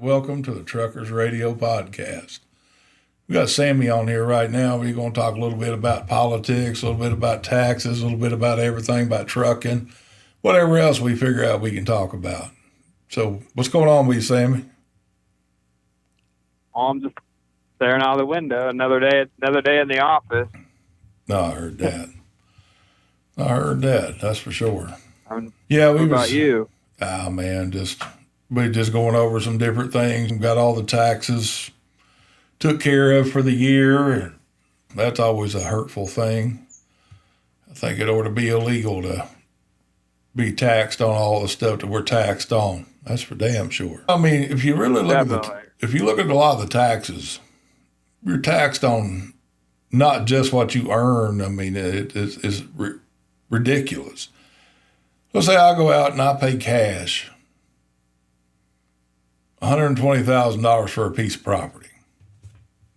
welcome to the Truckers Radio Podcast. We got Sammy on here right now. We're going to talk a little bit about politics, a little bit about taxes, a little bit about everything about trucking, whatever else we figure out we can talk about. So what's going on with you, Sammy? I'm just staring out of the window. Another day in the office. No, I heard that. That's for sure. What What about you? Man, we just going over some different things. We got all the taxes took care of for the year, and that's always a hurtful thing. I think it ought to be illegal to be taxed on all the stuff that we're taxed on. That's for damn sure. I mean, if you really look at a lot of the taxes, you're taxed on not just what you earn. I mean, it's ridiculous. Let's say I go out and I pay cash $120,000 for a piece of property.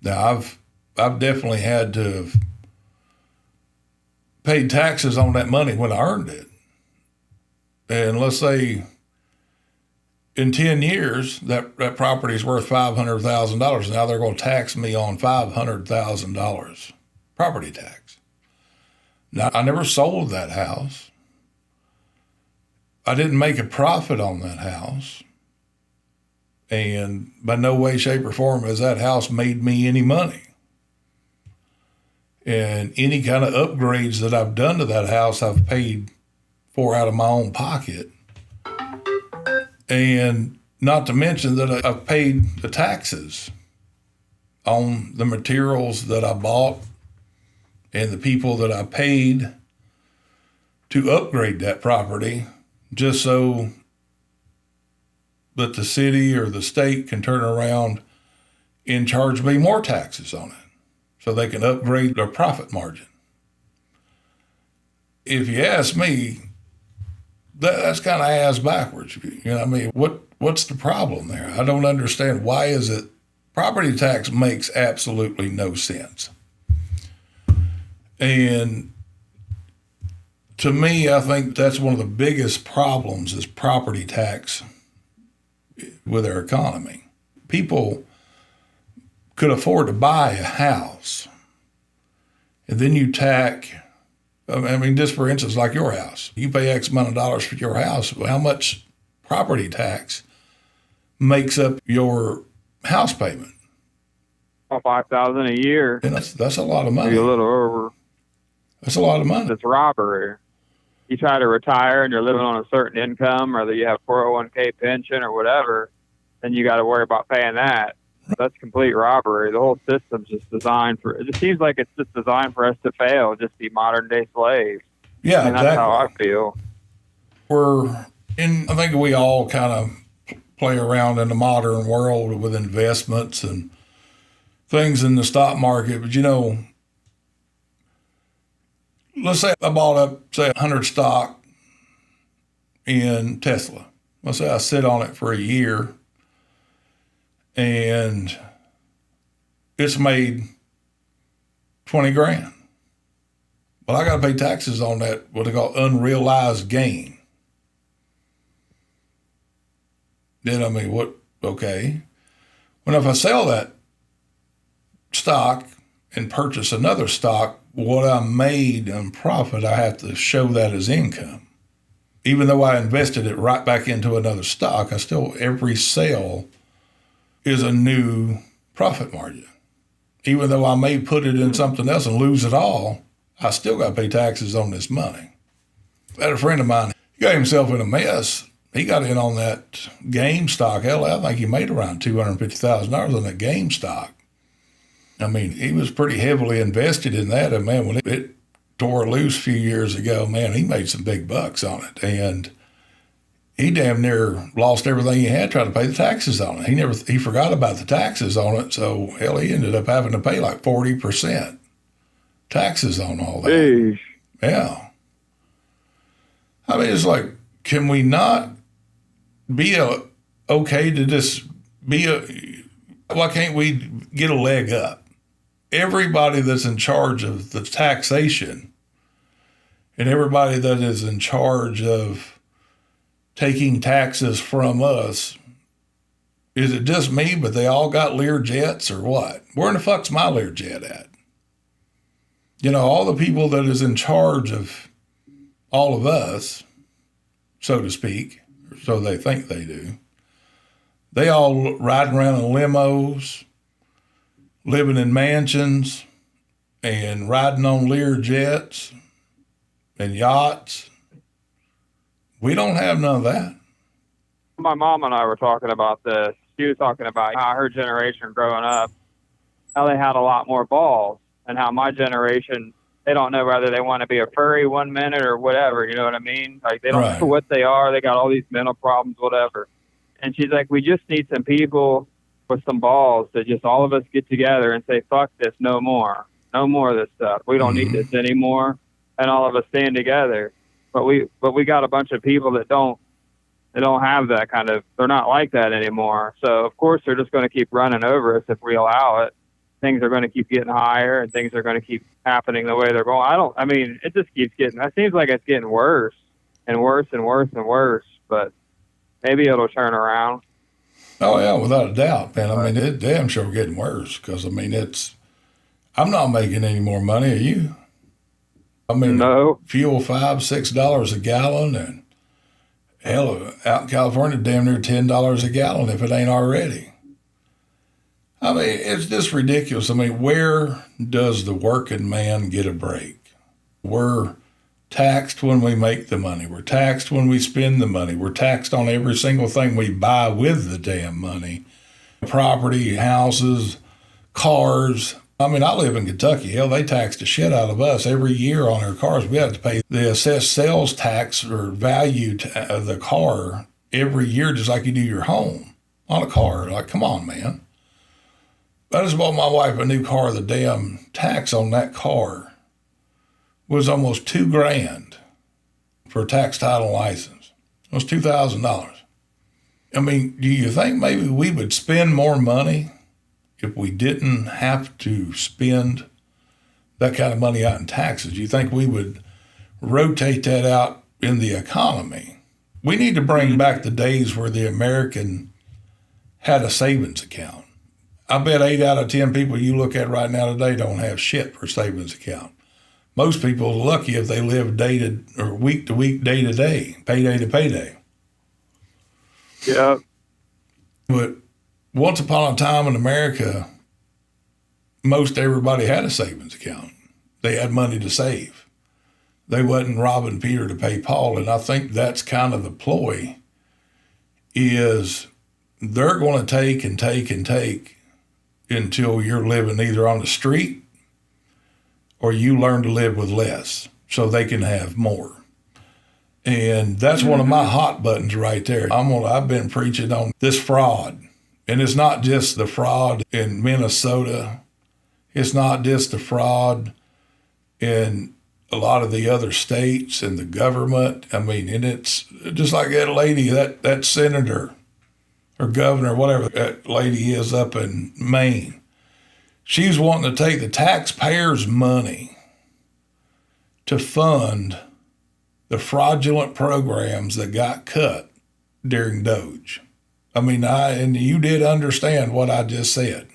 Now, I've definitely had to have paid taxes on that money when I earned it. And let's say in 10 years, that property is worth $500,000. Now they're going to tax me on $500,000 property tax. Now, I never sold that house. I didn't make a profit on that house. And by no way, shape, or form has that house made me any money. And any kind of upgrades that I've done to that house, I've paid for out of my own pocket. And not to mention that I've paid the taxes on the materials that I bought and the people that I paid to upgrade that property, just so that the city or the state can turn around and charge me more taxes on it so they can upgrade their profit margin. If you ask me, that's kind of ass backwards. You know what I mean? What's the problem there? I don't understand. Why is it property tax makes absolutely no sense? And to me, I think that's one of the biggest problems is property tax with our economy. People could afford to buy a house, and then you tack, I mean, just for instance, like your house. You pay X amount of dollars for your house. How much property tax makes up your house payment? About $5,000 a year. And that's a lot of money. Maybe a little over. That's a lot of money. It's robbery. You try to retire and you're living on a certain income, or that you have 401k pension or whatever, then you got to worry about paying that. That's complete robbery. The whole system's just designed it just seems like it's just designed for us to fail, just be modern day slaves. Yeah, and that's how I feel. I think we all kind of play around in the modern world with investments and things in the stock market. But, let's say I bought up, 100 stock in Tesla. Let's say I sit on it for a year and it's made 20 grand. Well, I got to pay taxes on that, what they call unrealized gain. Then, okay. Well, if I sell that stock and purchase another stock, what I made in profit, I have to show that as income. Even though I invested it right back into another stock, every sale is a new profit margin. Even though I may put it in something else and lose it all, I still got to pay taxes on this money. I had a friend of mine, he got himself in a mess. He got in on that game stock. Hell, I think he made around $250,000 on that game stock. I mean, he was pretty heavily invested in that. And man, when it tore loose a few years ago, man, he made some big bucks on it. And he damn near lost everything he had trying to pay the taxes on it. He forgot about the taxes on it. So, hell, he ended up having to pay like 40% taxes on all that. Eesh. Yeah. I mean, it's like, can we not be okay to just why can't we get a leg up? Everybody that's in charge of the taxation and everybody that is in charge of taking taxes from us Is it just me, but they all got Lear jets or what? Where in the fuck's my Lear jet at? You know, all the people that is in charge of all of us, so to speak, or so they think they do, they all riding around in limos, living in mansions, and riding on Lear jets and yachts. We don't have none of that. My mom and I were talking about this. She was talking about how her generation growing up, how they had a lot more balls, and how my generation, they don't know whether they want to be a furry 1 minute or whatever. You know what I mean? Like, they don't know what they are. They got all these mental problems, whatever. And she's like, we just need some people with some balls to just all of us get together and say, fuck this, no more. No more of this stuff. We don't need this anymore. And all of us stand together. But we got a bunch of people that don't have that kind of, they're not like that anymore. So of course they're just going to keep running over us if we allow it. Things are going to keep getting higher and things are going to keep happening the way they're going. It just keeps getting, it seems like it's getting worse and worse and worse and worse, but maybe it'll turn around. Oh yeah, without a doubt, man. I mean, it's damn sure getting worse because, I mean, I'm not making any more money, are you? I mean, no. Fuel $5-6 a gallon, and hell, out in California, damn near $10 a gallon if it ain't already. I mean, it's just ridiculous. I mean, where does the working man get a break? We're taxed when we make the money. We're taxed when we spend the money. We're taxed on every single thing we buy with the damn money. Property, houses, cars. I mean, I live in Kentucky. Hell, they tax the shit out of us every year on our cars. We have to pay the assessed sales tax or value of the car every year, just like you do your home on a car. Like, come on, man. I just bought my wife a new car. The damn tax on that car was almost $2,000 for a tax title and license. It was $2,000. I mean, do you think maybe we would spend more money if we didn't have to spend that kind of money out in taxes? You think we would rotate that out in the economy? We need to bring back the days where the American had a savings account. I bet 8 out of 10 people you look at right now today don't have shit for a savings account. Most people are lucky if they live day to or week to week, day to day, payday to payday. Yeah. But once upon a time in America, most everybody had a savings account. They had money to save. They wasn't robbing Peter to pay Paul. And I think that's kind of the ploy, is they're going to take and take and take until you're living either on the street or you learn to live with less so they can have more. And that's one of my hot buttons right there. I've been preaching on this fraud. And it's not just the fraud in Minnesota. It's not just the fraud in a lot of the other states and the government. I mean, and it's just like that lady, that senator or governor, whatever that lady is up in Maine. She's wanting to take the taxpayers' money to fund the fraudulent programs that got cut during Doge. I mean, and you did understand what I just said.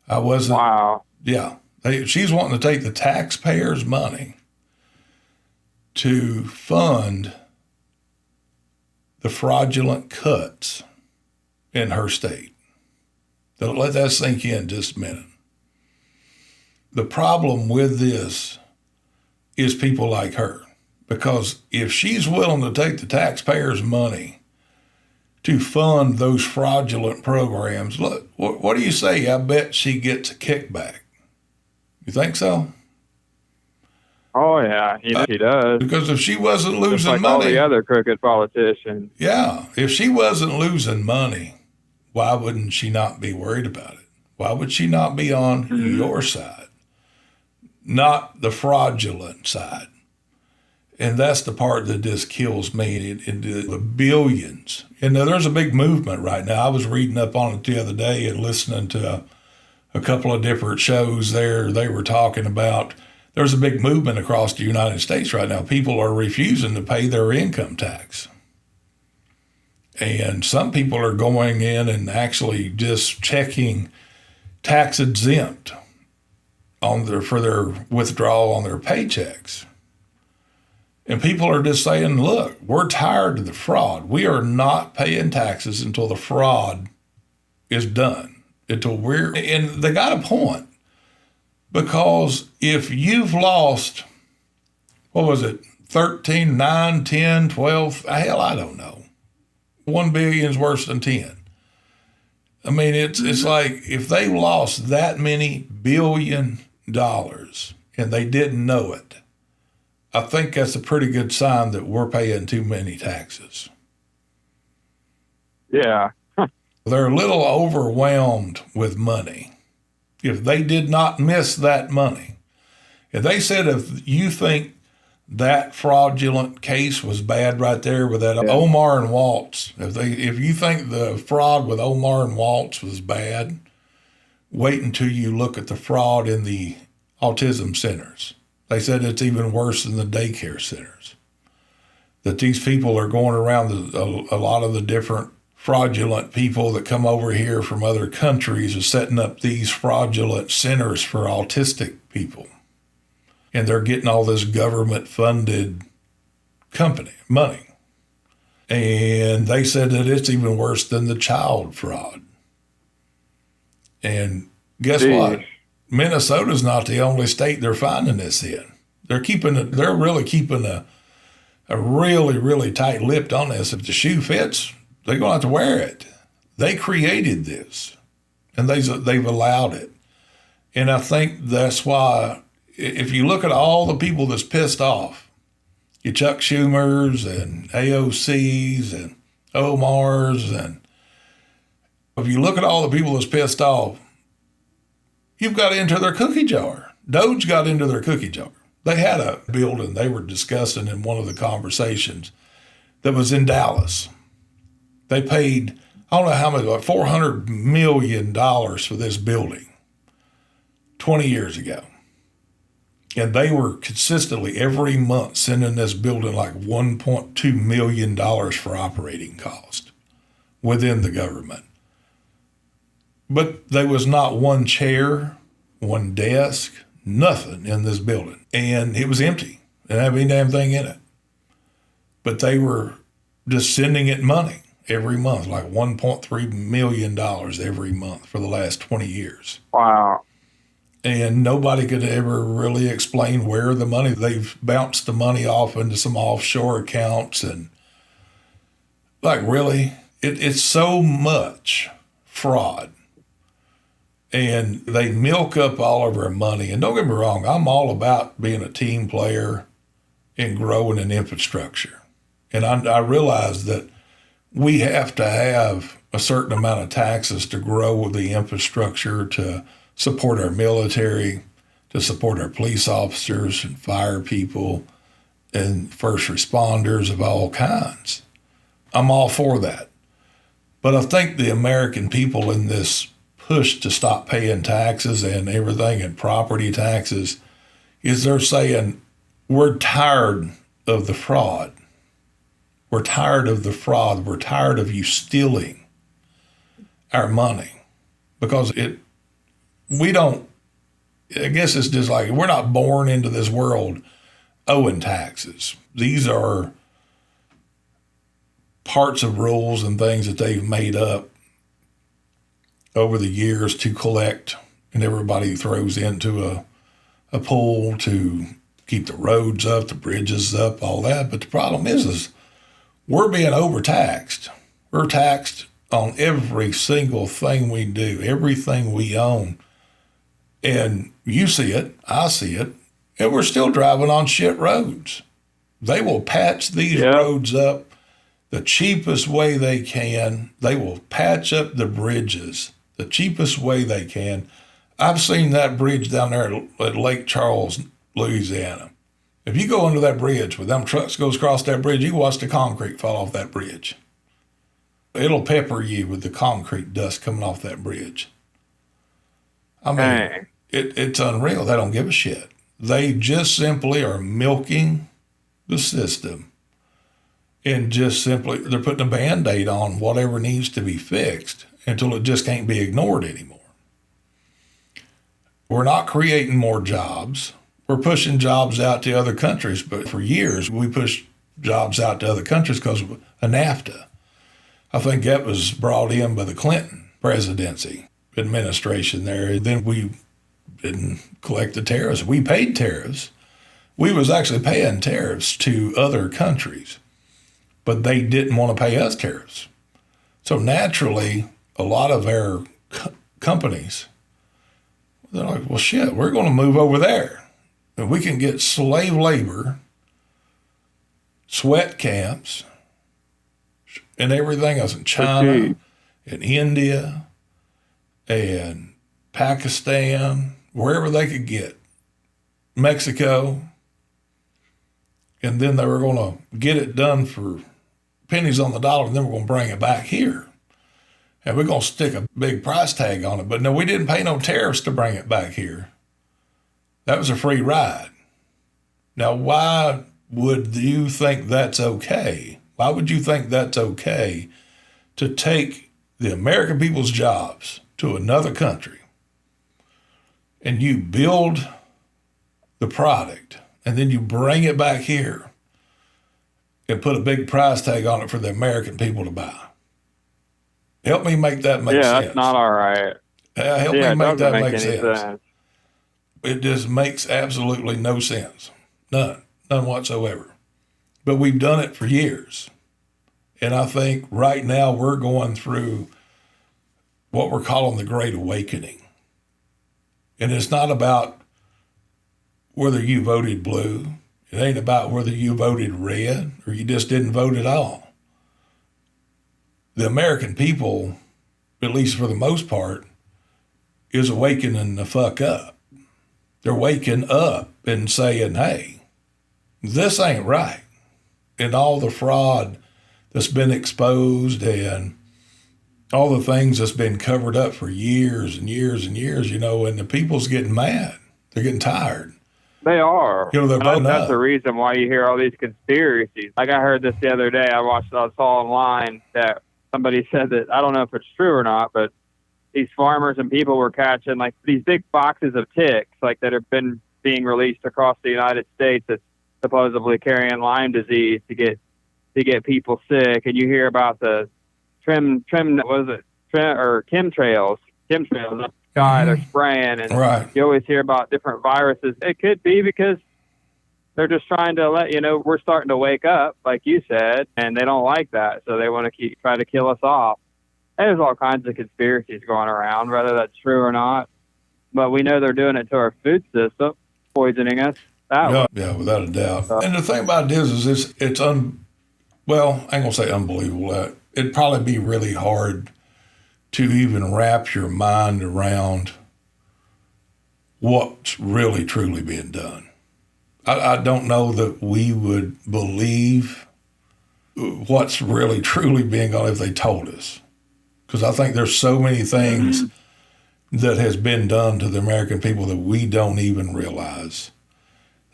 I wasn't. Wow. Yeah. She's wanting to take the taxpayers' money to fund the fraudulent cuts in her state. Let that sink in just a minute. The problem with this is people like her. Because if she's willing to take the taxpayers' money to fund those fraudulent programs, look, what do you say? I bet she gets a kickback. You think so? Oh, yeah, he does. Because if she wasn't losing just like money. all the other crooked politicians. Yeah, if she wasn't losing money, why wouldn't she not be worried about it? Why would she not be on your side, not the fraudulent side? And that's the part that just kills me, the billions. And there's a big movement right now. I was reading up on it the other day and listening to a couple of different shows there. They were talking about there's a big movement across the United States right now. People are refusing to pay their income tax. And some people are going in and actually just checking tax exempt for their withdrawal on their paychecks. And people are just saying, look, we're tired of the fraud. We are not paying taxes until the fraud is done. And they got a point. Because if you've lost, what was it, 13, 9, 10, 12, hell, I don't know. 1 billion is worse than 10. I mean, it's like if they lost that many $1 billion and they didn't know it, I think that's a pretty good sign that we're paying too many taxes. Yeah. They're a little overwhelmed with money. If they did not miss that money, if they said if you think that fraudulent case was bad right there with that Omar and Waltz, if you think the fraud with Omar and Waltz was bad, wait until you look at the fraud in the autism centers. They said it's even worse than the daycare centers. That these people are going around a lot of the different fraudulent people that come over here from other countries are setting up these fraudulent centers for autistic people. And they're getting all this government-funded money. And they said that it's even worse than the child fraud. And guess what? Minnesota's not the only state they're finding this in. They're really keeping a really, really tight lip on this. If the shoe fits, they're going to have to wear it. They created this, and they've allowed it. And I think that's why, if you look at all the people that's pissed off, your Chuck Schumers and AOCs and Omars, and if you look at all the people that's pissed off, you've got into their cookie jar. Doge got into their cookie jar. They had a building they were discussing in one of the conversations that was in Dallas. They paid, I don't know how much, like $400 million for this building 20 years ago. And they were consistently every month sending this building like $1.2 million for operating cost within the government. But there was not one chair, one desk, nothing in this building. And it was empty. It didn't have any damn thing in it. But they were just sending it money every month, like $1.3 million every month for the last 20 years. Wow. And nobody could ever really explain where the money, they've bounced the money off into some offshore accounts. And like, really, it's so much fraud. And they milk up all of our money. And don't get me wrong, I'm all about being a team player and growing an infrastructure. And I realize that we have to have a certain amount of taxes to grow the infrastructure, to support our military, to support our police officers and fire people and first responders of all kinds. I'm all for that. But I think the American people in this push to stop paying taxes and everything and property taxes is they're saying, we're tired of the fraud. We're tired of the fraud. We're tired of you stealing our money because we don't, I guess it's just like, we're not born into this world owing taxes. These are parts of rules and things that they've made up over the years to collect, and everybody throws into a pool to keep the roads up, the bridges up, all that. But the problem is we're being overtaxed. We're taxed on every single thing we do, everything we own. And you see it, I see it, and we're still driving on shit roads. They will patch these roads up the cheapest way they can. They will patch up the bridges the cheapest way they can. I've seen that bridge down there at Lake Charles, Louisiana. If you go under that bridge, with them trucks goes across that bridge, you watch the concrete fall off that bridge. It'll pepper you with the concrete dust coming off that bridge. I mean, it's unreal. They don't give a shit. They just simply are milking the system and just simply they're putting a Band-Aid on whatever needs to be fixed until it just can't be ignored anymore. We're not creating more jobs. We're pushing jobs out to other countries, but for years we pushed jobs out to other countries because of a NAFTA. I think that was brought in by the Clinton presidency administration there. Then we didn't collect the tariffs. We paid tariffs. We was actually paying tariffs to other countries, but they didn't want to pay us tariffs. So naturally, a lot of our companies, they're like, well, shit, we're going to move over there. And we can get slave labor, sweat camps, and everything else in China and India and Pakistan, wherever they could get, Mexico. And then they were going to get it done for pennies on the dollar, and then we're going to bring it back here. And we're going to stick a big price tag on it. But no, we didn't pay no tariffs to bring it back here. That was a free ride. Now, why would you think that's okay? Why would you think that's okay to take the American people's jobs to another country and you build the product and then you bring it back here and put a big price tag on it for the American people to buy? Help me make that make sense. Yeah, that's not all right. Help me make that make sense. sense. It just makes absolutely no sense. None whatsoever. But we've done it for years. And I think right now we're going through what we're calling the Great Awakening. And it's not about whether you voted blue. It ain't about whether you voted red or you just didn't vote at all. The American people, at least for the most part, is awakening the fuck up. They're waking up and saying, hey, this ain't right. And all the fraud that's been exposed and all the things that's been covered up for years and years and years, and the people's getting mad. They're getting tired. They are. They're voting that's up. the reason why you hear all these conspiracies. Like I heard this the other day. I saw online that somebody said that, I don't know if it's true or not, but these farmers and people were catching like these big boxes of ticks, like that have been being released across the United States that's supposedly carrying Lyme disease to get people sick. And you hear about the chemtrails, guy they're spraying, and right. You always hear about different viruses. It could be because they're just trying to let you know we're starting to wake up, like you said, and they don't like that, so they want to try to kill us off. There's all kinds of conspiracies going around, whether that's true or not. But we know they're doing it to our food system, poisoning us that way. Yeah, without a doubt. And the thing about it is it's well, I ain't gonna say unbelievable. It'd probably be really hard to even wrap your mind around what's really truly being done. I don't know that we would believe what's really truly being done if they told us. Because I think there's so many things that has been done to the American people that we don't even realize,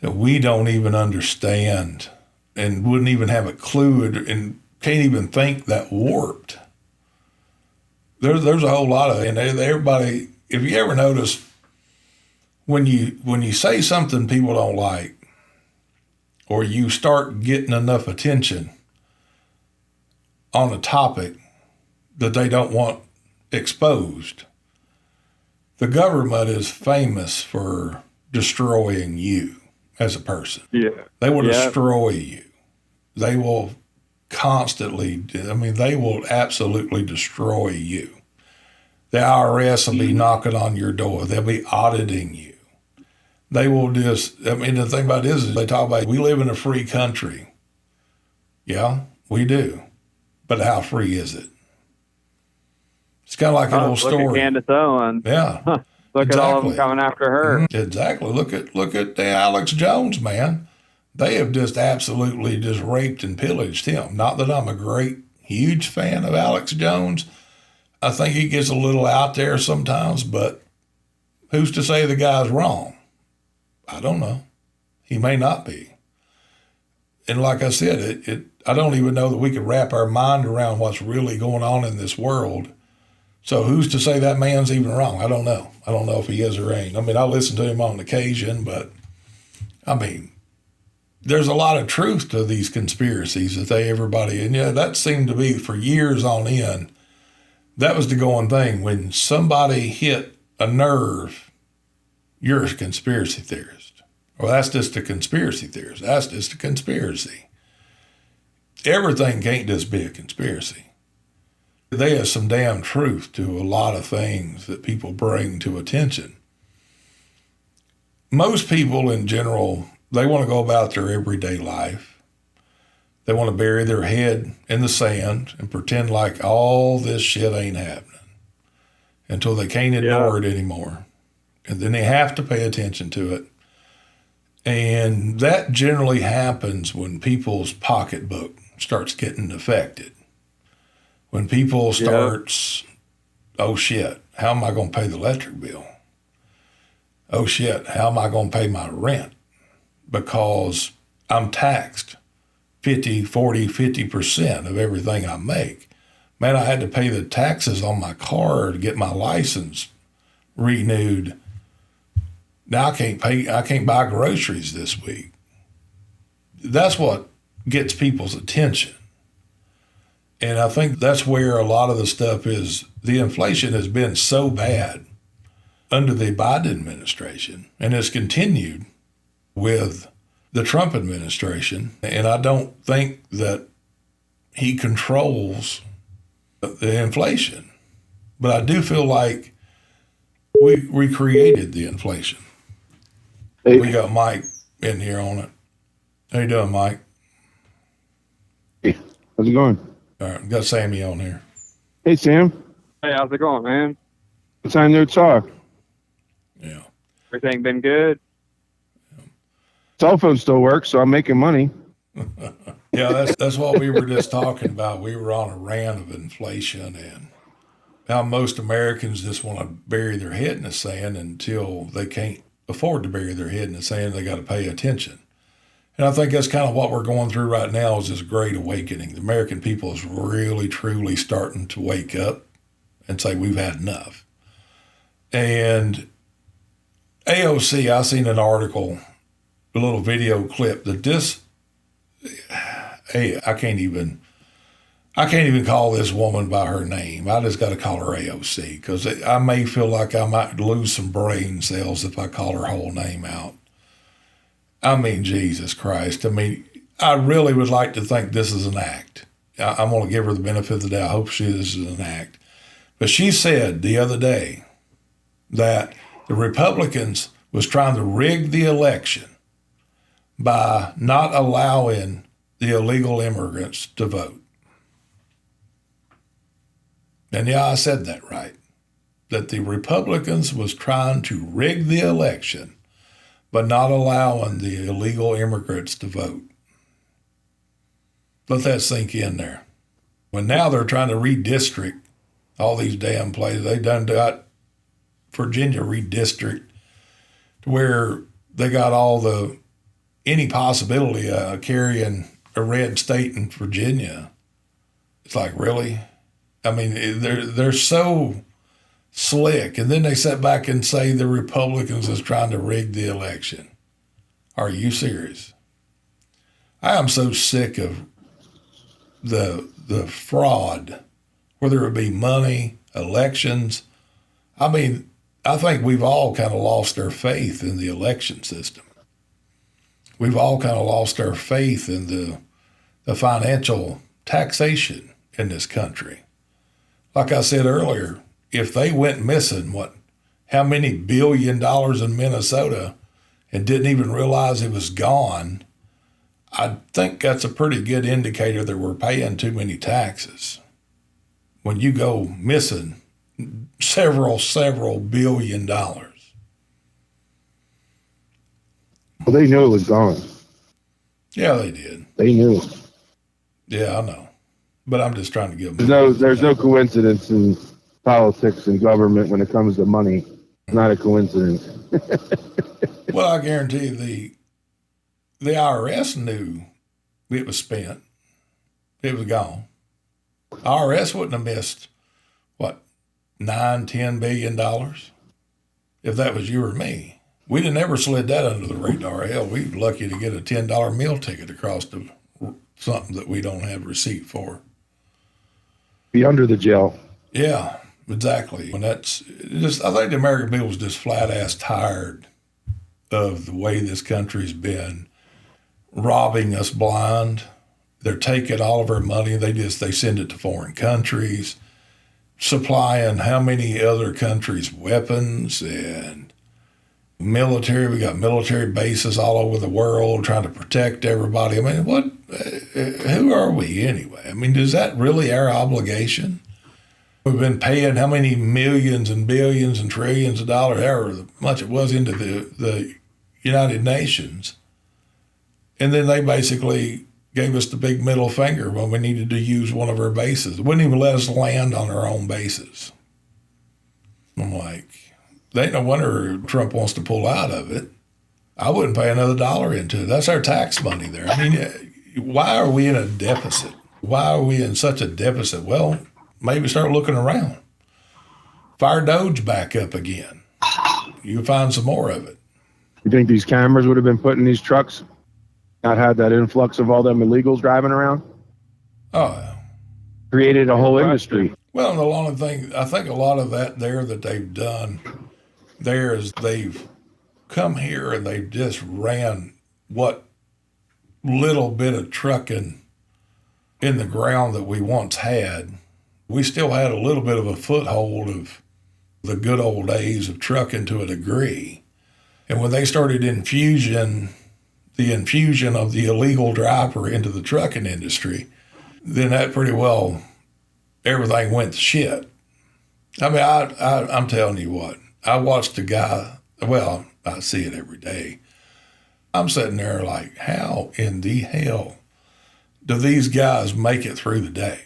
that we don't even understand, and wouldn't even have a clue and can't even think that warped. There's a whole lot of it. And everybody, if you ever notice, when you say something people don't like, or you start getting enough attention on a topic that they don't want exposed, the government is famous for destroying you as a person. Yeah. They will destroy you. They will constantly, they will absolutely destroy you. The IRS will be knocking on your door. They'll be auditing you. They will just, the thing about it is they talk about, we live in a free country. Yeah, we do. But how free is it? It's kind of like an old story. Look at Candace Owens. Yeah. Look at all of them coming after her. Mm-hmm. Exactly. Look at the Alex Jones, man. They have just absolutely just raped and pillaged him. Not that I'm a great, huge fan of Alex Jones. I think he gets a little out there sometimes, but who's to say the guy's wrong? I don't know. He may not be. And like I said, I don't even know that we could wrap our mind around what's really going on in this world. So who's to say that man's even wrong? I don't know. I don't know if he is or ain't. I mean, I listen to him on occasion, but I mean, there's a lot of truth to these conspiracies that everybody, and yeah, that seemed to be for years on end. That was the going thing. When somebody hit a nerve, you're a conspiracy theorist. Well, that's just a conspiracy theorist. That's just a conspiracy. Everything can't just be a conspiracy. There's some damn truth to a lot of things that people bring to attention. Most people in general, they want to go about their everyday life. They want to bury their head in the sand and pretend like all this shit ain't happening until they can't ignore it anymore. And then they have to pay attention to it. And that generally happens when people's pocketbook starts getting affected. When people starts, oh shit, how am I going to pay the electric bill? Oh shit, how am I going to pay my rent? Because I'm taxed 50% of everything I make. Man, I had to pay the taxes on my car to get my license renewed. Now I can't buy groceries this week. That's what gets people's attention. And I think that's where a lot of the stuff is. The inflation has been so bad under the Biden administration, and has continued with the Trump administration. And I don't think that he controls the inflation. But I do feel like we created the inflation. Hey. We got Mike in here on it. How you doing, Mike? Hey, how's it going? All right, got Sammy on here. Hey, Sam. Hey, how's it going, man? It's time to talk. Yeah. Everything been good? Cell phone still works, so I'm making money. Yeah, that's what we were just talking about. We were on a rant of inflation and how most Americans just want to bury their head in the sand until they can't afford to bury their head in the sand. They got to pay attention. And I think that's kind of what we're going through right now is this great awakening. The American people is really, truly starting to wake up and say, we've had enough. And AOC, I seen an article, a little video clip that I can't even call this woman by her name. I just got to call her AOC because I may feel like I might lose some brain cells if I call her whole name out. I mean, Jesus Christ. I mean, I really would like to think this is an act. I'm going to give her the benefit of the doubt. I hope this is an act. But she said the other day that the Republicans was trying to rig the election by not allowing the illegal immigrants to vote. And yeah, I said that right. That the Republicans was trying to rig the election but not allowing the illegal immigrants to vote. Let that sink in there. When now they're trying to redistrict all these damn places. They done got Virginia redistrict to where they got any possibility of carrying a red state in Virginia. It's like, really? I mean, they're so slick. And then they sit back and say the Republicans is trying to rig the election. Are you serious? I am so sick of the fraud, whether it be money, elections. I mean, I think we've all kind of lost our faith in the election system. We've all kind of lost our faith in the financial taxation in this country. Like I said earlier, if they went missing, how many $1 billion in Minnesota and didn't even realize it was gone, I think that's a pretty good indicator that we're paying too many taxes. When you go missing several $1 billion. Well, they knew it was gone. Yeah, they did. They knew. Yeah, I know. But I'm just trying to give them. There's no coincidence in politics and government when it comes to money. It's not a coincidence. Well, I guarantee the IRS knew it was spent. It was gone. IRS wouldn't have missed, what, $9-10 billion if that was you or me. We'd have never slid that under the radar. Hell, we were lucky to get a $10 meal ticket across to something that we don't have receipt for. Be under the jail. Yeah, exactly. And that's just, I think the American people was just flat ass tired of the way this country's been robbing us blind. They're taking all of our money. They send it to foreign countries, supplying how many other countries weapons and military. We got military bases all over the world trying to protect everybody. I mean, who are we anyway? I mean, is that really our obligation? We've been paying how many millions and billions and trillions of dollars, however much it was, into the United Nations. And then they basically gave us the big middle finger when we needed to use one of our bases. They wouldn't even let us land on our own bases. I'm like, there ain't no wonder Trump wants to pull out of it. I wouldn't pay another dollar into it. That's our tax money there. I mean, why are we in a deficit? Why are we in such a deficit? Well, maybe start looking around. Fire Doge back up again. You find some more of it. You think these cameras would have been put in these trucks? Not had that influx of all them illegals driving around? Oh, created a whole industry. Well, and a lot of things, I think a lot of that they've done there is they've come here and they've just ran what little bit of trucking in the ground that we once had. We still had a little bit of a foothold of the good old days of trucking to a degree. And when they started the infusion of the illegal driver into the trucking industry, then that pretty well, everything went to shit. I mean, I'm telling you what, I watched a guy, well, I see it every day. I'm sitting there like, how in the hell do these guys make it through the day?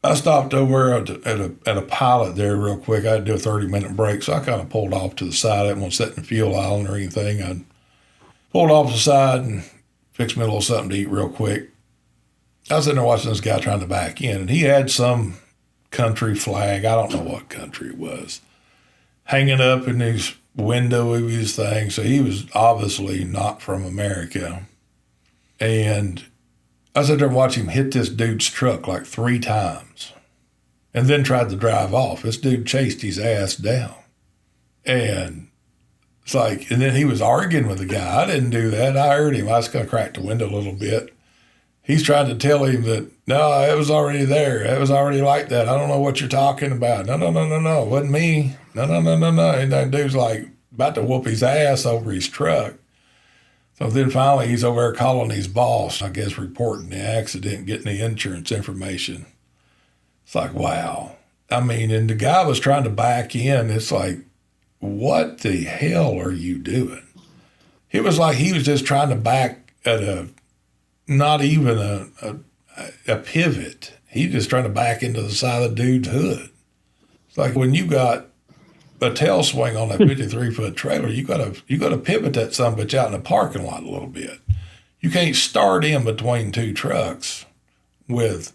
I stopped over at a pilot there real quick. I had to do a 30-minute break, so I kind of pulled off to the side. I didn't want to sit in the fuel island or anything. I pulled off to the side and fixed me a little something to eat real quick. I was sitting there watching this guy trying to back in, and he had some country flag, I don't know what country it was, hanging up in his window of his thing. So he was obviously not from America. And I sat there and watched him hit this dude's truck like 3 times and then tried to drive off. This dude chased his ass down. And it's like, and then he was arguing with the guy. I didn't do that. I heard him. I was going to crack the window a little bit. He's trying to tell him that, no, it was already there. It was already like that. I don't know what you're talking about. No. It wasn't me. No. And that dude's like about to whoop his ass over his truck. So then finally he's over there calling his boss, I guess reporting the accident, getting the insurance information. It's like, wow. I mean, and the guy was trying to back in. It's like, what the hell are you doing? It was like he was just trying to back at not even a pivot. He's just trying to back into the side of the dude's hood. It's like when you got a tail swing on a 53-foot trailer, you gotta pivot that son of a bitch out in the parking lot a little bit. You can't start in between 2 trucks with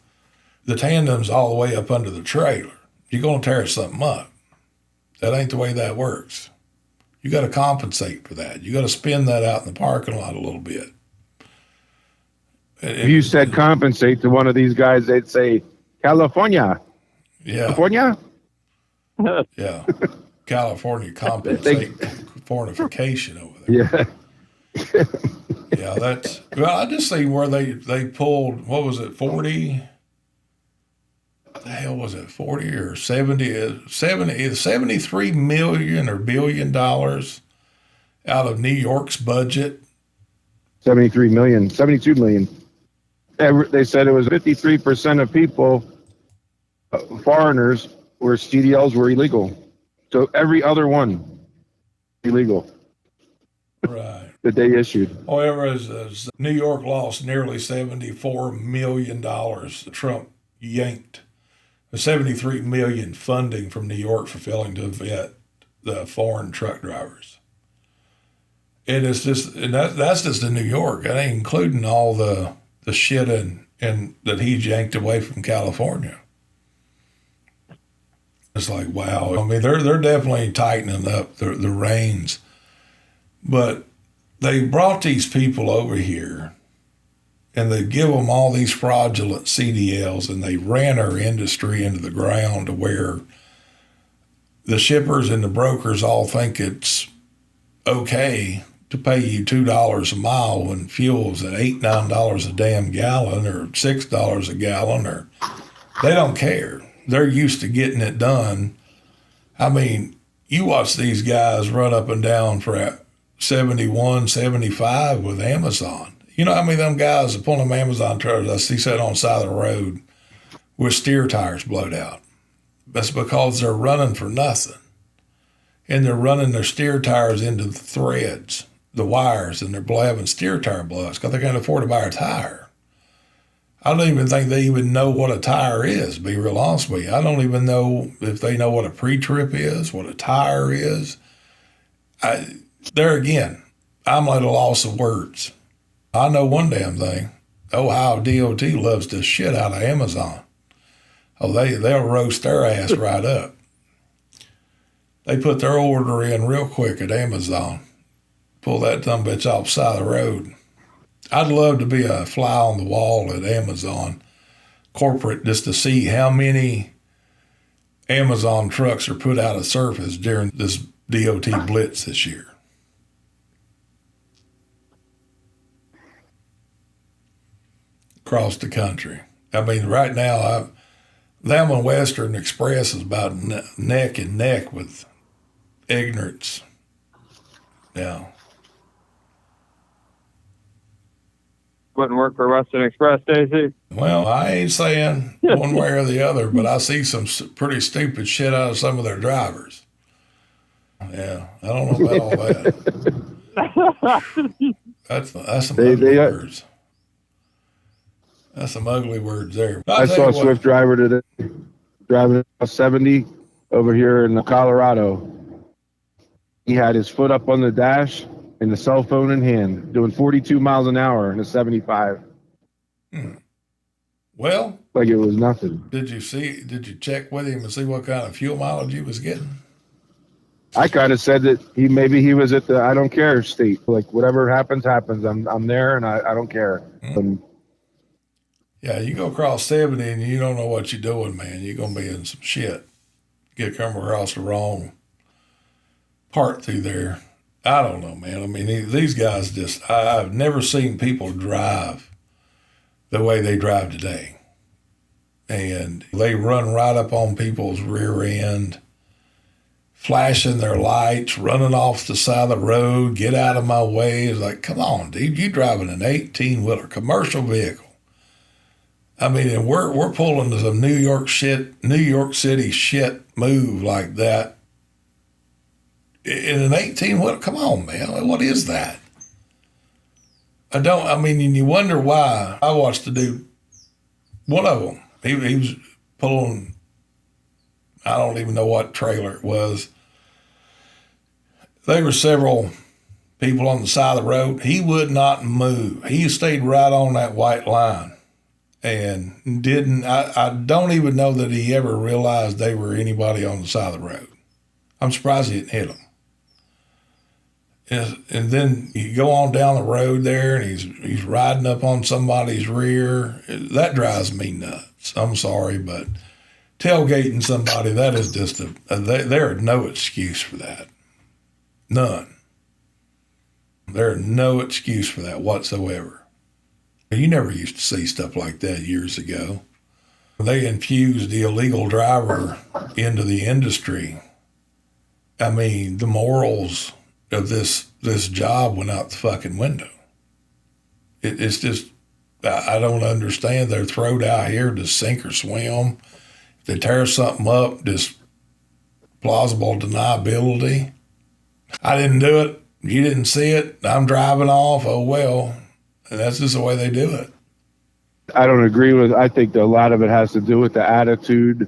the tandems all the way up under the trailer. You're gonna tear something up. That ain't the way that works. You gotta compensate for that. You gotta spin that out in the parking lot a little bit. If you said compensate to one of these guys, they'd say, California. Yeah. California? Yeah. California compensate fortification over there. Yeah. Yeah, that's, well, I just seen where they pulled, what was it, 40? What the hell was it, 40 or 70, 73 million or billion dollars out of New York's budget. 73 million, 72 million. They said it was 53% of people, foreigners, where CDLs were illegal. So every other one illegal. Right. That they issued. However, as New York lost nearly $74 million, Trump yanked the $73 million funding from New York for failing to vet the foreign truck drivers. And it's just, and that's just in New York. That ain't including all the the shit and that he yanked away from California. It's like, wow. I mean, they're definitely tightening up the reins. But they brought these people over here and they give them all these fraudulent CDLs, and they ran our industry into the ground to where the shippers and the brokers all think it's okay to pay you $2 a mile when fuel's at $8, $9 a damn gallon, or $6 a gallon, or they don't care. They're used to getting it done. I mean, you watch these guys run up and down for 71, 75 with Amazon. You know how many of them guys that pull them Amazon trucks I see sitting on the side of the road with steer tires blowed out? That's because they're running for nothing. And they're running their steer tires into the threads, the wires, and they're having steer tire blowouts because they can't afford to buy a tire. I don't even think they even know what a tire is, to be real honest with you. I don't even know if they know what a pre-trip is, what a tire is. There again, I'm at a loss of words. I know one damn thing. Ohio DOT loves the shit out of Amazon. Oh, they'll roast their ass right up. They put their order in real quick at Amazon. Pull that dumb bitch off the side of the road. I'd love to be a fly on the wall at Amazon corporate just to see how many Amazon trucks are put out of service during this DOT blitz this year. Across the country. I mean, right now, them and Western Express is about neck and neck with ignorance. Yeah. Wouldn't work for Western Express, Stacy? Well, I ain't saying one way or the other, but I see some pretty stupid shit out of some of their drivers. Yeah, I don't know about all that. That's some ugly words. That's some ugly words there. I saw a Swift driver today driving 70 over here in Colorado. He had his foot up on the dash and the cell phone in hand, doing 42 miles an hour in a 75. Well, like it was nothing. Did you check with him and see what kind of fuel mileage he was getting? I kind of said that maybe he was at the I don't care state. Like whatever happens, happens. I'm there and I don't care. Yeah, you go across 70 and you don't know what you're doing, man. You're going to be in some shit. Come across the wrong part through there. I don't know, man. I mean, these guys I've never seen people drive the way they drive today. And they run right up on people's rear end, flashing their lights, running off the side of the road, get out of my way. It's like, come on, dude, you driving an 18-wheeler commercial vehicle. I mean, and we're pulling some New York City shit move like that. In an 18-wheeler, come on, man. What is that? And you wonder why. I watched the dude, one of them, he was pulling, I don't even know what trailer it was. There were several people on the side of the road. He would not move. He stayed right on that white line and I don't even know that he ever realized they were anybody on the side of the road. I'm surprised he didn't hit them. And then you go on down the road there and he's riding up on somebody's rear. That drives me nuts. I'm sorry, but tailgating somebody, that is just there is no excuse for that. None. There is no excuse for that whatsoever. You never used to see stuff like that years ago. They infused the illegal driver into the industry. I mean, the morals of this job went out the fucking window. It's just, I don't understand. They're thrown out here to sink or swim. If they tear something up, just plausible deniability. I didn't do it. You didn't see it. I'm driving off. Oh, well. And that's just the way they do it. I don't agree with, I think that a lot of it has to do with the attitude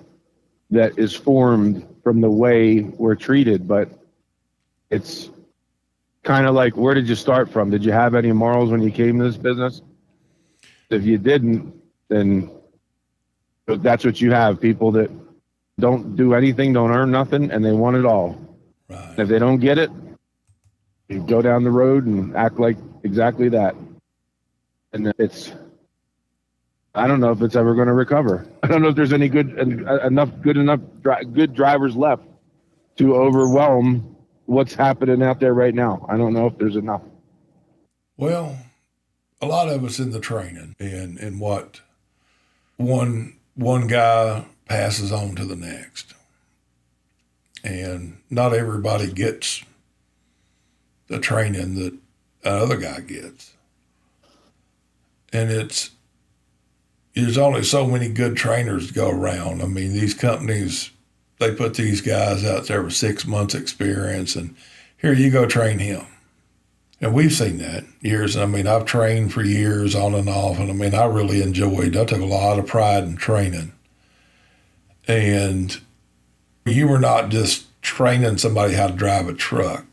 that is formed from the way we're treated, but it's kind of like, where did you start from? Did you have any morals when you came to this business? If you didn't, then that's what you have. People that don't do anything, don't earn nothing, and they want it all. Right. And if they don't get it, you go down the road and act like exactly that. And I don't know if it's ever going to recover. I don't know if there's any good drivers left to overwhelm what's happening out there right now. I don't know if there's enough. Well, a lot of it's in the training and what one guy passes on to the next. And not everybody gets the training that another guy gets. And there's only so many good trainers to go around. I mean, these companies, they put these guys out there with 6 months experience and here you go train him. And we've seen that years. I mean, I've trained for years on and off. And I mean, I really enjoyed, I took a lot of pride in training. And you were not just training somebody how to drive a truck.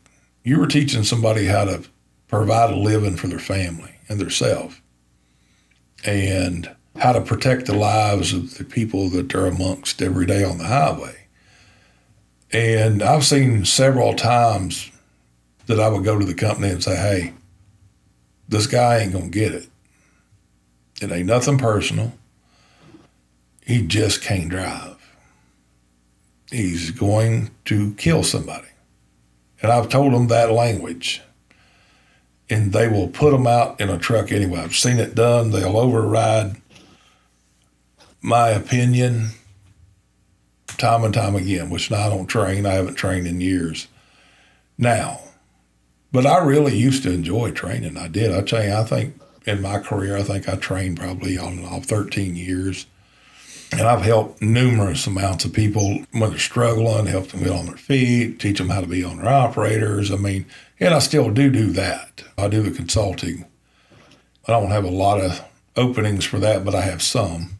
You were teaching somebody how to provide a living for their family and theirself. And how to protect the lives of the people that they're amongst every day on the highway. And I've seen several times that I would go to the company and say, hey, this guy ain't going to get it. It ain't nothing personal. He just can't drive. He's going to kill somebody. And I've told them that language. And they will put them out in a truck anyway. I've seen it done. They'll override my opinion time and time again, which now I don't train. I haven't trained in years now. But I really used to enjoy training. I did. I think in my career, I think I trained probably on and off 13 years. And I've helped numerous amounts of people when they're struggling, helped them get on their feet, teach them how to be owner operators. I mean, and I still do that. I do the consulting. I don't have a lot of openings for that, but I have some.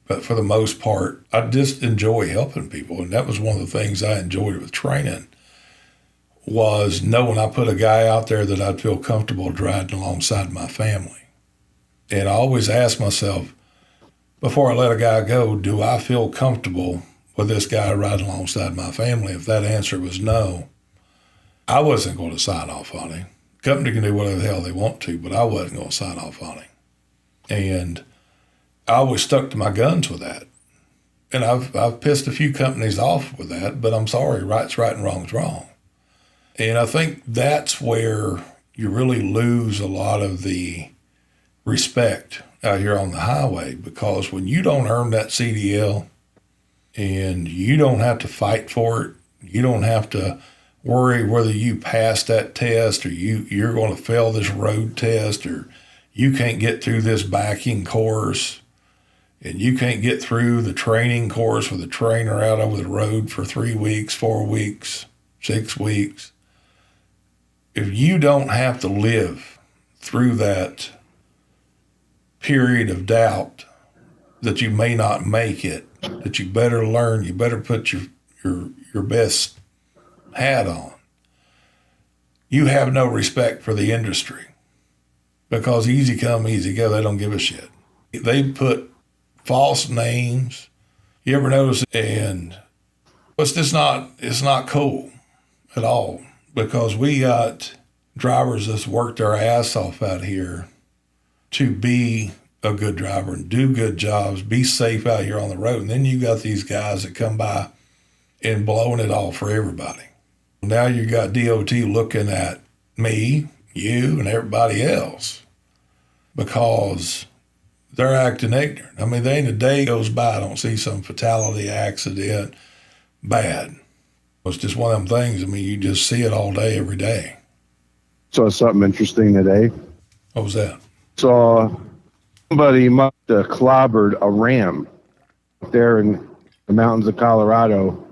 But for the most part, I just enjoy helping people. And that was one of the things I enjoyed with training was knowing I put a guy out there that I'd feel comfortable driving alongside my family. And I always ask myself, before I let a guy go, do I feel comfortable with this guy riding alongside my family? If that answer was no, I wasn't going to sign off on him. The company can do whatever the hell they want to, but I wasn't going to sign off on him. And I always stuck to my guns with that. And I've pissed a few companies off with that, but I'm sorry, right's right and wrong's wrong. And I think that's where you really lose a lot of the respect out here on the highway, because when you don't earn that CDL and you don't have to fight for it, you don't have to worry whether you pass that test or you're going to fail this road test, or you can't get through this backing course and you can't get through the training course with a trainer out over the road for 3 weeks, 4 weeks, 6 weeks. If you don't have to live through that period of doubt that you may not make it, that you better learn, you better put your best hat on, you have no respect for the industry, because easy come, easy go, they don't give a shit. They put false names. You ever notice? And it's not cool at all, because we got drivers that's worked their ass off out here to be a good driver and do good jobs, be safe out here on the road. And then you got these guys that come by and blowing it all for everybody. Now you got DOT looking at me, you, and everybody else because they're acting ignorant. I mean, there ain't a day goes by I don't see some fatality, accident, bad. It's just one of them things. I mean, you just see it all day, every day. Saw something interesting today. What was that? Saw somebody must have clobbered a ram up there in the mountains of Colorado.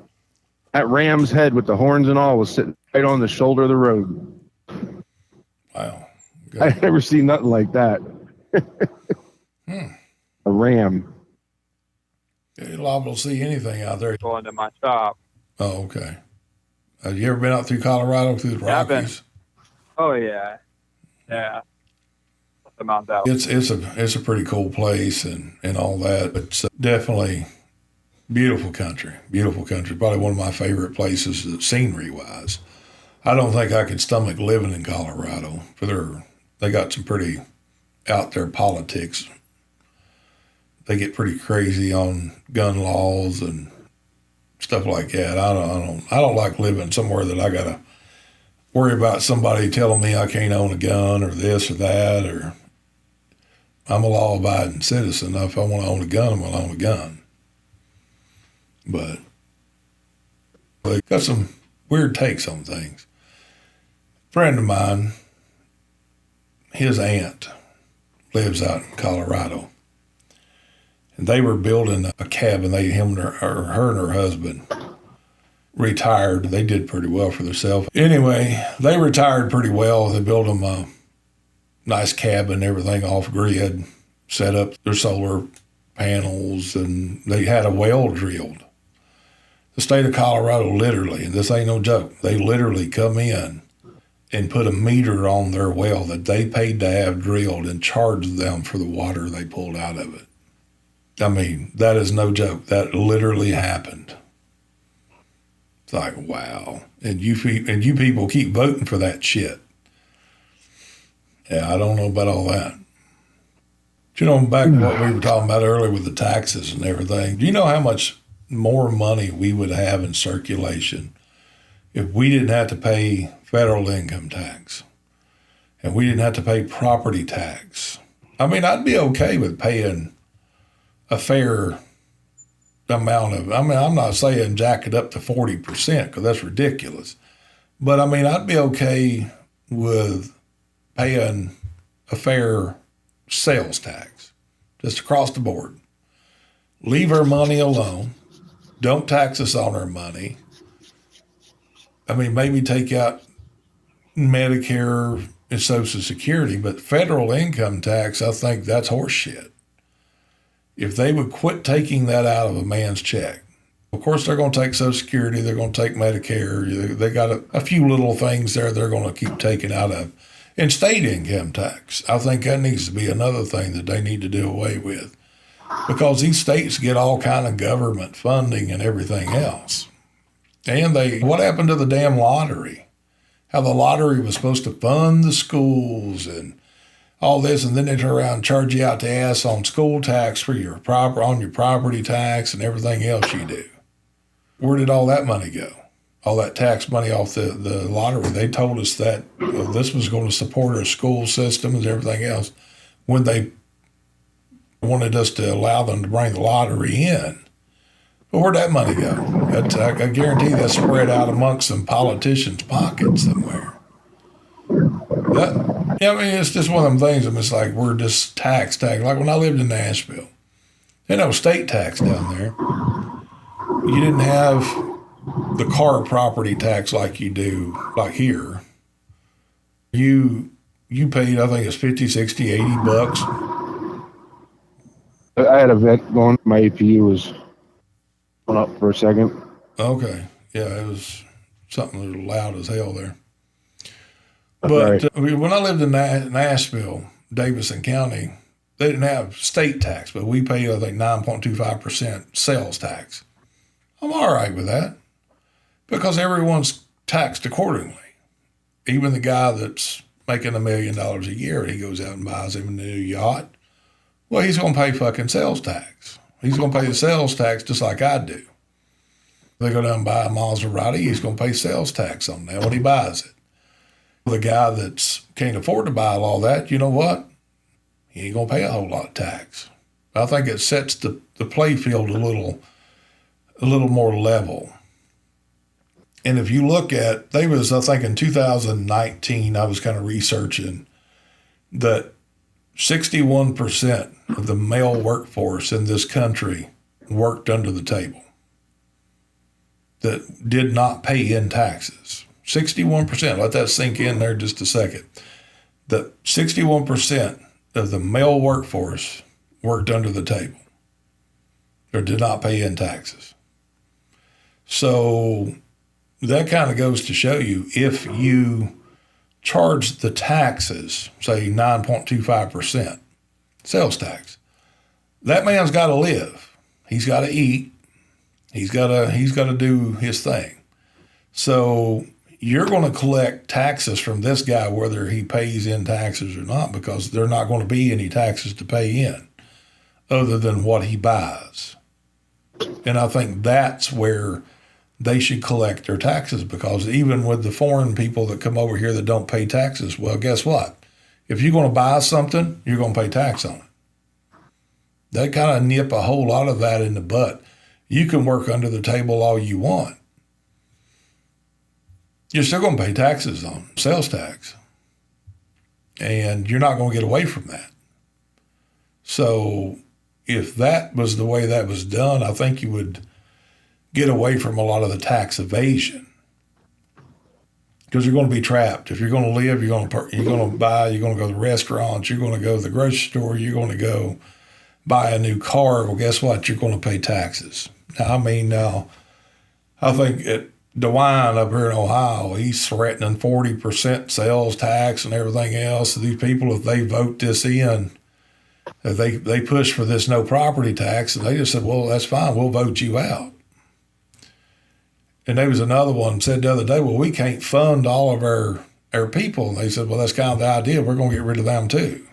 That ram's head with the horns and all was sitting right on the shoulder of the road. Wow. Good. I've never seen nothing like that. A ram. You're liable to see anything out there. Going to my stop. Oh, okay. Have you ever been out through Colorado, through the Yeah, I've been. Rockies? Oh, yeah. Yeah. amount out. It's a pretty cool place and all that. It's definitely beautiful country. Probably one of my favorite places scenery wise. I don't think I could stomach living in Colorado. They got some pretty out there politics. They get pretty crazy on gun laws and stuff like that. I don't like living somewhere that I gotta worry about somebody telling me I can't own a gun or this or that. Or I'm a law-abiding citizen. If I want to own a gun, I'm gonna own a gun. But they got some weird takes on things. A friend of mine, his aunt lives out in Colorado. And they were building a cabin. Her and her husband retired. They did pretty well for themselves. Anyway, they retired pretty well. They built them a nice cabin, everything off grid, set up their solar panels, and they had a well drilled. The state of Colorado literally, and this ain't no joke, they literally come in and put a meter on their well that they paid to have drilled and charged them for the water they pulled out of it. I mean, that is no joke. That literally happened. It's like, wow. And you people keep voting for that shit. Yeah, I don't know about all that. Back to what we were talking about earlier with the taxes and everything. Do you know how much more money we would have in circulation if we didn't have to pay federal income tax and we didn't have to pay property tax? I mean, I'd be okay with paying a fair amount of, I'm not saying jack it up to 40% because that's ridiculous. But I mean, I'd be okay with paying a fair sales tax just across the board. Leave our money alone. Don't tax us on our money. I mean, maybe take out Medicare and Social Security, but federal income tax, I think that's horse shit. If they would quit taking that out of a man's check. Of course, they're going to take Social Security. They're going to take Medicare. They got a few little things there they're going to keep taking out of. And state income tax, I think that needs to be another thing that they need to do away with. Because these states get all kind of government funding and everything else. And what happened to the damn lottery? How the lottery was supposed to fund the schools and all this, and then they turn around and charge you out the ass on school tax for your property tax and everything else you do. Where did all that money go? All that tax money off the lottery. They told us that this was going to support our school systems and everything else when they wanted us to allow them to bring the lottery in. But where'd that money go? I guarantee that's spread out amongst some politicians' pockets somewhere. I mean, it's just one of them things. It's like we're just taxed. Like when I lived in Nashville, there's no state tax down there. You didn't have the car property tax like you do, like here. You paid, I think it's 50, 60, 80 bucks. I had a vent going. My APU was going up for a second. Okay. Yeah, it was something loud as hell there. But right. When I lived in Nashville, Davidson County, they didn't have state tax, but we paid, I think, 9.25% sales tax. I'm all right with that because everyone's taxed accordingly. Even the guy that's making $1 million a year and he goes out and buys him a new yacht, well, he's going to pay fucking sales tax. He's going to pay the sales tax just like I do. They go down and buy a Maserati, he's going to pay sales tax on that when he buys it. The guy that can't afford to buy all that, you know what? He ain't going to pay a whole lot of tax. I think it sets the play field a little more level. And if you look at, I think in 2019, I was kind of researching that 61% of the male workforce in this country worked under the table that did not pay in taxes. 61%, let that sink in there just a second. That 61% of the male workforce worked under the table or did not pay in taxes. So that kind of goes to show you if you charge the taxes, say 9.25% sales tax, that man's got to live. He's got to eat. He's got to do his thing. So you're going to collect taxes from this guy whether he pays in taxes or not, because there are not going to be any taxes to pay in other than what he buys. And I think that's where they should collect their taxes, because even with the foreign people that come over here that don't pay taxes, well, guess what? If you're going to buy something, you're going to pay tax on it. They kind of nip a whole lot of that in the butt. You can work under the table all you want. You're still going to pay taxes on sales tax. And you're not going to get away from that. So if that was the way that was done, I think you would get away from a lot of the tax evasion, because you're going to be trapped. If you're going to live, you're going to buy, you're going to go to the restaurants, you're going to go to the grocery store, you're going to go buy a new car. Well, guess what? You're going to pay taxes. Now, I think at DeWine up here in Ohio, he's threatening 40% sales tax and everything else. These people, if they vote this in, if they push for this no property tax, and they just said, well, that's fine, we'll vote you out. And there was another one said the other day, well, we can't fund all of our people. And they said, well, that's kind of the idea. We're going to get rid of them too.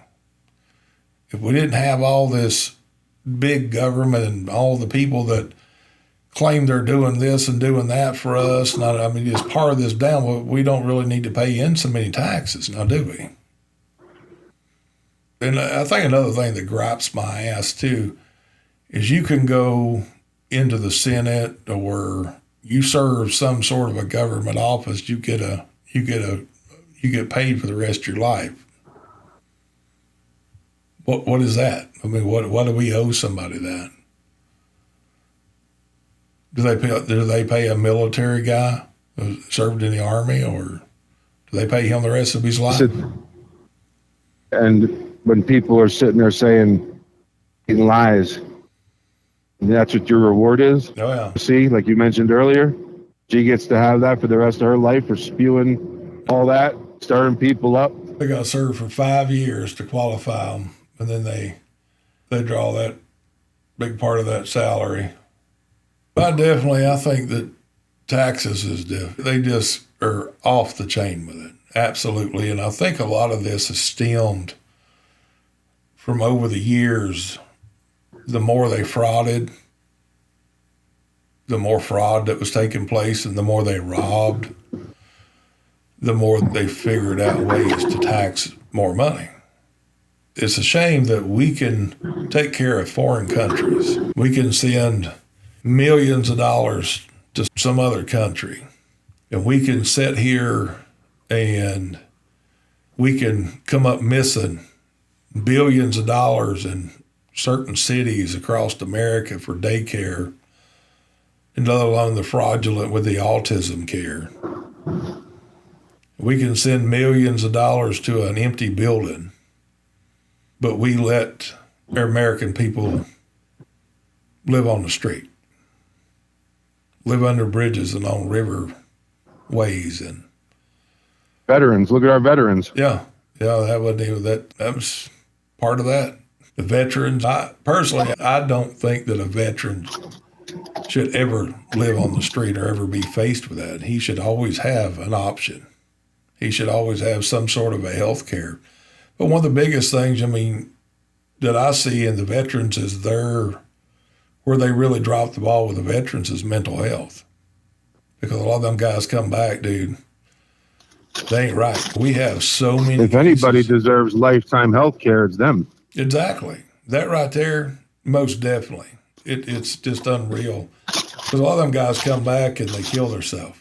If we didn't have all this big government and all the people that claim they're doing this and doing that for us, just part of this down, well, we don't really need to pay in so many taxes now, do we? And I think another thing that gripes my ass too is you can go into the Senate, or you serve some sort of a government office, you get paid for the rest of your life. What is that? What do we owe somebody that? Do they pay a military guy who served in the army, or do they pay him the rest of his life? And when people are sitting there saying lies, that's what your reward is. Oh, yeah. See, like you mentioned earlier, she gets to have that for the rest of her life for spewing all that, stirring people up. They got to serve for 5 years to qualify them, and then they draw that big part of that salary. I think that taxes is different. They just are off the chain with it, absolutely. And I think a lot of this is stemmed from over the years. The more they frauded, the more fraud that was taking place, and the more they robbed, the more they figured out ways to tax more money. It's a shame that we can take care of foreign countries. We can send millions of dollars to some other country, and we can sit here and we can come up missing billions of dollars in certain cities across America for daycare, and let alone the fraudulent with the autism care. We can send millions of dollars to an empty building, but we let our American people live on the street, live under bridges and on riverways. And veterans, look at our veterans. Yeah, that was part of that. The veterans, I don't think that a veteran should ever live on the street or ever be faced with that. He should always have an option. He should always have some sort of a health care. But one of the biggest things, that I see in the veterans is where they really drop the ball with the veterans is mental health. Because a lot of them guys come back, dude, they ain't right. We have so many. If anybody deserves lifetime health care, it's them. Exactly. That right there, most definitely. It's just unreal. Because a lot of them guys come back and they kill themselves.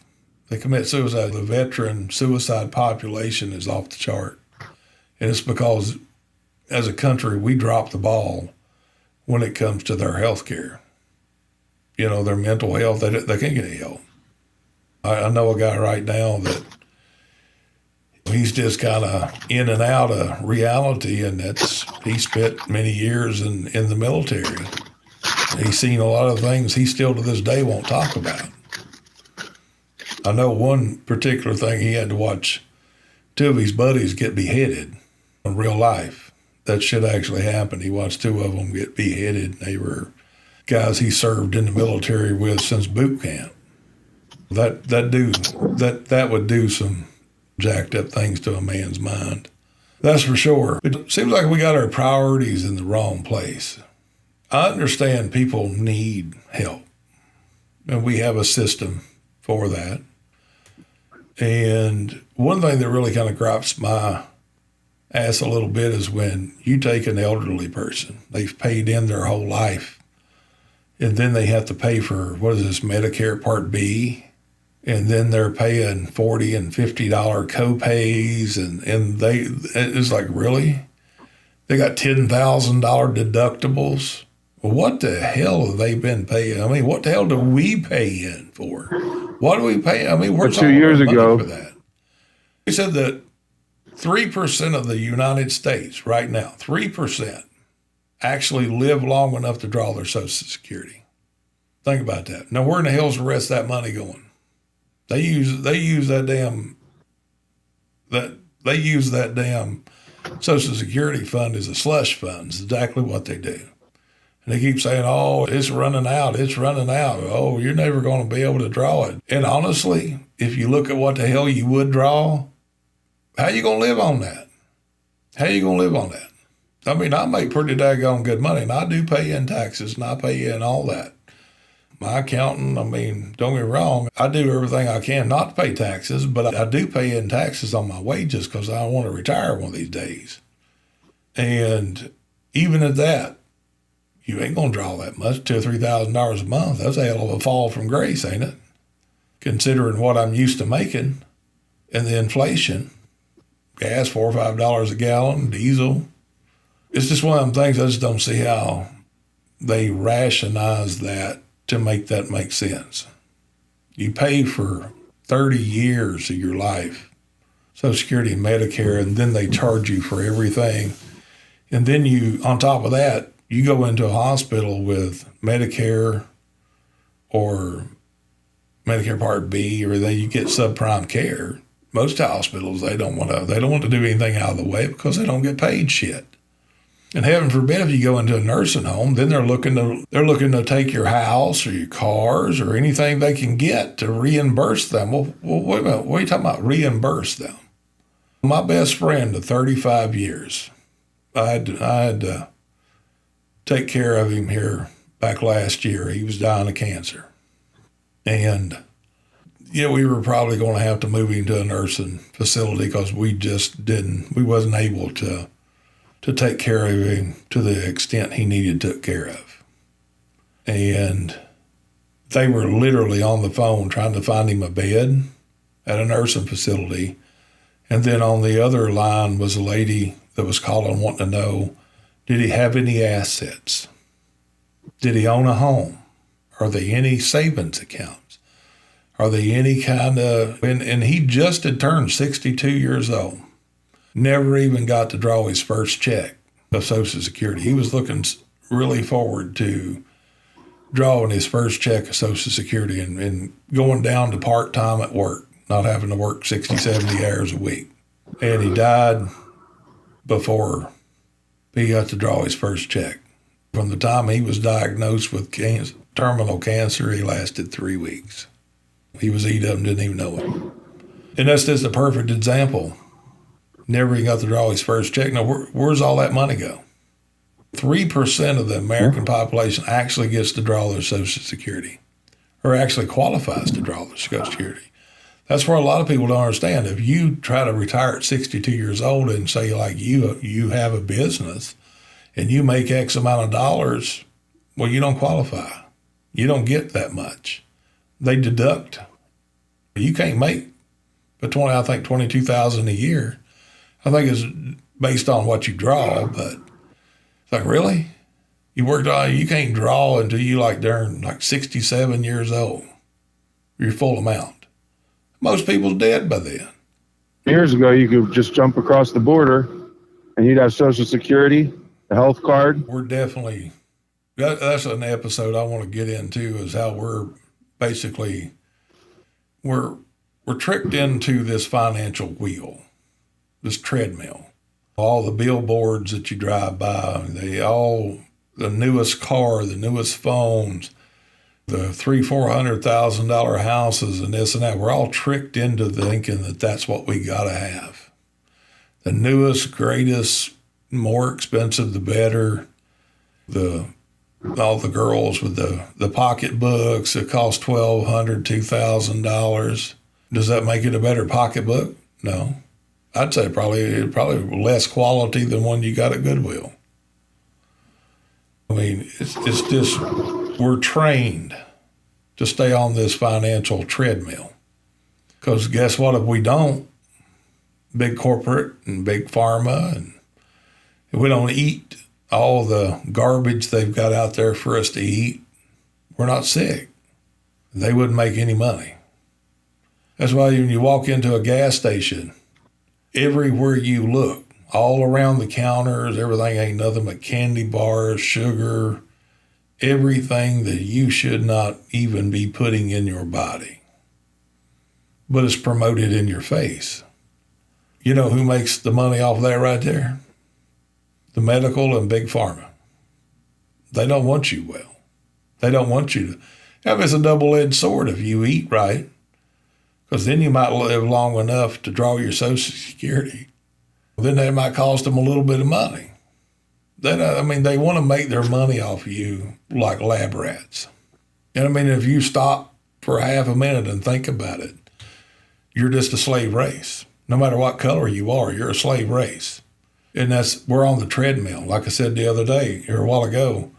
They commit suicide. The veteran suicide population is off the chart. And it's because, as a country, we drop the ball when it comes to their health care. Their mental health, they can't get any help. I know a guy right now that he's just kind of in and out of reality, and he spent many years in the military. He's seen a lot of things he still to this day won't talk about. I know one particular thing he had to watch two of his buddies get beheaded in real life. That shit actually happened. He watched two of them get beheaded. They were guys he served in the military with since boot camp. That would do some jacked up things to a man's mind. That's for sure. It seems like we got our priorities in the wrong place. I understand people need help, and we have a system for that. And one thing that really kind of gripes my ass a little bit is when you take an elderly person, they've paid in their whole life, and then they have to pay for, what is this, Medicare Part B? And then they're paying $40 and $50 co-pays, and it's like, really? They got $10,000 deductibles. Well, what the hell have they been paying? I mean, what the hell do we pay in for? What do we pay? I mean, where's 2 years ago for that? He said that 3% of the United States right now, 3% actually live long enough to draw their Social Security. Think about that. Now, where in the hell's the rest of that money going? They use that damn Social Security fund as a slush fund. It's exactly what they do. And they keep saying, oh, it's running out. It's running out. Oh, you're never going to be able to draw it. And honestly, if you look at what the hell you would draw, how you going to live on that? How you going to live on that? I mean, I make pretty daggone good money, and I do pay in taxes, and I pay in all that. My accountant, I mean, don't get me wrong, I do everything I can not to pay taxes, but I do pay in taxes on my wages because I want to retire one of these days. And even at that, you ain't going to draw that much, $2,000 or $3,000 a month. That's a hell of a fall from grace, ain't it? Considering what I'm used to making and the inflation, gas, $4 or $5 a gallon, diesel. It's just one of them things I just don't see how they rationalize that to make that make sense. You pay for 30 years of your life, Social Security and Medicare, and then they charge you for everything. And then you, on top of that, you go into a hospital with Medicare or Medicare Part B, or you get subprime care. Most hospitals, they don't want to do anything out of the way because they don't get paid shit. And heaven forbid if you go into a nursing home, then they're looking to take your house or your cars or anything they can get to reimburse them. Well, wait a minute. What are you talking about? Reimburse them? My best friend of 35 years, I had to take care of him here back last year. He was dying of cancer. And yeah, we were probably going to have to move him to a nursing facility because we wasn't able to take care of him to the extent he needed took care of. And they were literally on the phone trying to find him a bed at a nursing facility. And then on the other line was a lady that was calling wanting to know, did he have any assets? Did he own a home? Are there any savings accounts? Are there any kind of, and he just had turned 62 years old. Never even got to draw his first check of Social Security. He was looking really forward to drawing his first check of Social Security and going down to part-time at work, not having to work 60, 70 hours a week. And he died before he got to draw his first check. From the time he was diagnosed with terminal cancer, he lasted 3 weeks. He was eat up and didn't even know it. And that's just a perfect example. Never even got to draw his first check. Now, where's all that money go? 3% of the American population actually gets to draw their Social Security, or actually qualifies to draw their Social Security. That's where a lot of people don't understand. If you try to retire at 62 years old and say, like, you have a business and you make X amount of dollars, well, you don't qualify. You don't get that much. They deduct. You can't make between, I think, $22,000 a year. I think it's based on what you draw, but it's like, really? You can't draw until you turn 67 years old. Your full amount. Most people's dead by then. Years ago, you could just jump across the border and you'd have Social Security, a health card. We're definitely, that's an episode I want to get into, is how we're basically, we're tricked into this financial wheel. this treadmill. All the billboards that you drive by, the newest car, the newest phones, the $300,000-$400,000 houses and this and that. We're all tricked into thinking that that's what we got to have. The newest, greatest, more expensive, the better. All the girls with the pocketbooks that cost $1,200, $2,000. Does that make it a better pocketbook? No. I'd say probably less quality than one you got at Goodwill. I mean, it's just, we're trained to stay on this financial treadmill. Because guess what? If we don't, big corporate and big pharma, and if we don't eat all the garbage they've got out there for us to eat, we're not sick. They wouldn't make any money. That's why when you walk into a gas station, everywhere you look, all around the counters, everything ain't nothing but candy bars, sugar, everything that you should not even be putting in your body. But it's promoted in your face. You know who makes the money off of that right there? The medical and big pharma. They don't want you well. They don't want you to. It's a double-edged sword if you eat right, because then you might live long enough to draw your Social Security. Then that might cost them a little bit of money. They want to make their money off of you like lab rats. And I mean, if you stop for half a minute and think about it, you're just a slave race. No matter what color you are, you're a slave race. And we're on the treadmill. Like I said the other day, or a while ago,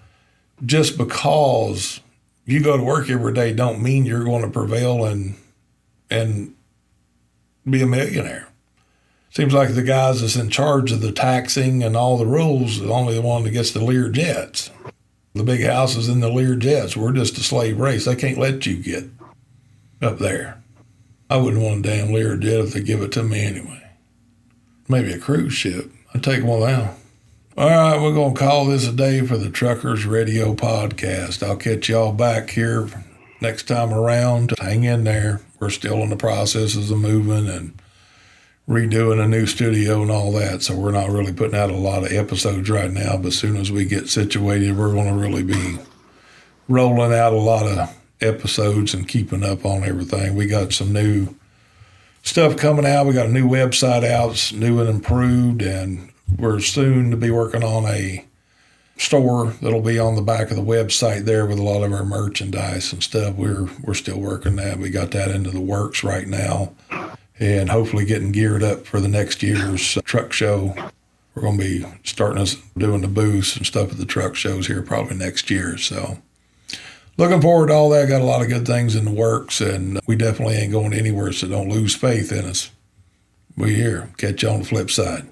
just because you go to work every day don't mean you're going to prevail and be a millionaire. Seems like the guys that's in charge of the taxing and all the rules is only the one that gets the Lear jets. The big houses in the Lear jets. We're just a slave race. They can't let you get up there. I wouldn't want a damn Lear jet if they give it to me anyway. Maybe a cruise ship. I'd take one of them. All right, we're going to call this a day for the Truckers Radio Podcast. I'll catch y'all back here next time around. Hang in there. We're still in the processes of moving and redoing a new studio and all that, so we're not really putting out a lot of episodes right now, but as soon as we get situated, we're going to really be rolling out a lot of episodes and keeping up on everything. We got some new stuff coming out. We got a new website out. It's new and improved, and we're soon to be working on a store that'll be on the back of the website there with a lot of our merchandise and stuff. We're still working that. We got that into the works right now, and hopefully getting geared up for the next year's truck show. We're going to be starting us doing the booths and stuff at the truck shows here probably next year. So looking forward to all that. Got a lot of good things in the works, and we definitely ain't going anywhere, so don't lose faith in us. We here. Catch you on the flip side.